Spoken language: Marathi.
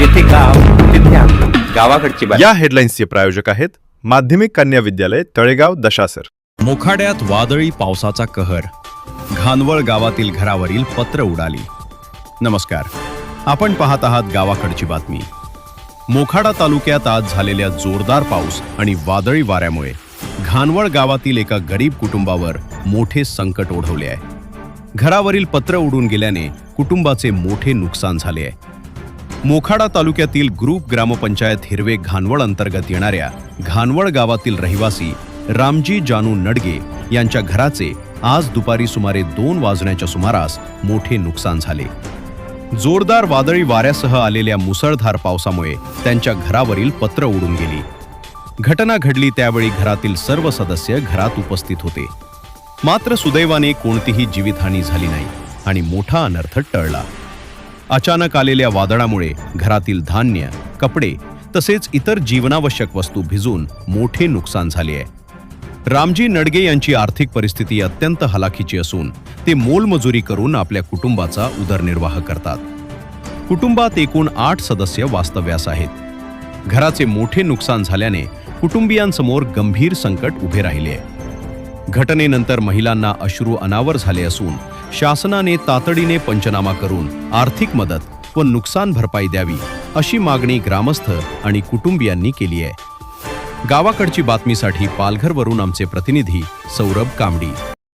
जिथे गाव तिथे आम्ही. गावाकडची बातमी. या हेडलाईन्सचे प्रायोजक आहेत माध्यमिक कन्या विद्यालय तळेगाव दशासर. मोखाड्यात वादळी पावसाचा कहर. घानवळ गावातील घरावरील पत्र उडाली. नमस्कार, आपण पाहत आहात गावाकडची बातमी. मोखाडा तालुक्यात आज झालेल्या जोरदार पाऊस आणि वादळी वाऱ्यामुळे घानवळ गावातील एका गरीब कुटुंबावर मोठे संकट ओढवले आहे. घरावरील पत्र उडून गेल्याने कुटुंबाचे मोठे नुकसान झाले आहे. मोखाडा तालुक्यातील ग्रुप ग्रामपंचायत हिरवे घानवळ अंतर्गत येणाऱ्या घानवळ गावातील रहिवासी रामजी जानू नडगे यांच्या घराचे आज दुपारी सुमारे 2 वाजण्याच्या सुमारास मोठे नुकसान झाले. जोरदार वादळी वाऱ्यासह आलेल्या मुसळधार पावसामुळे त्यांच्या घरावरील पत्र उडून गेली. घटना घडली त्यावेळी घरातील सर्व सदस्य घरात उपस्थित होते. मात्र सुदैवाने कोणतीही जीवितहानी झाली नाही आणि मोठा अनर्थ टळला. अचानक आलेल्या वादळामुळे घरातील धान्य, कपडे तसेच इतर जीवनावश्यक वस्तू भिजून मोठे नुकसान झाले आहे. रामजी नडगे यांची आर्थिक परिस्थिती अत्यंत हलाखीची असून ते मोलमजुरी करून आपल्या कुटुंबाचा उदरनिर्वाह करतात. कुटुंबात एकूण 8 सदस्य वास्तव्यास आहेत. घराचे मोठे नुकसान झाल्याने कुटुंबियांसमोर गंभीर संकट उभे राहिले आहे. घटनेनंतर महिलांना अश्रू अनावर झाले असून शासनाने तातडीने पंचनामा करून आर्थिक मदत व नुकसान भरपाई द्यावी अशी मागणी ग्रामस्थ आणि कुटुंबियांनी केली आहे. गावाकडची बातमीसाठी पालघरवरून आमचे प्रतिनिधी सौरभ कामडी.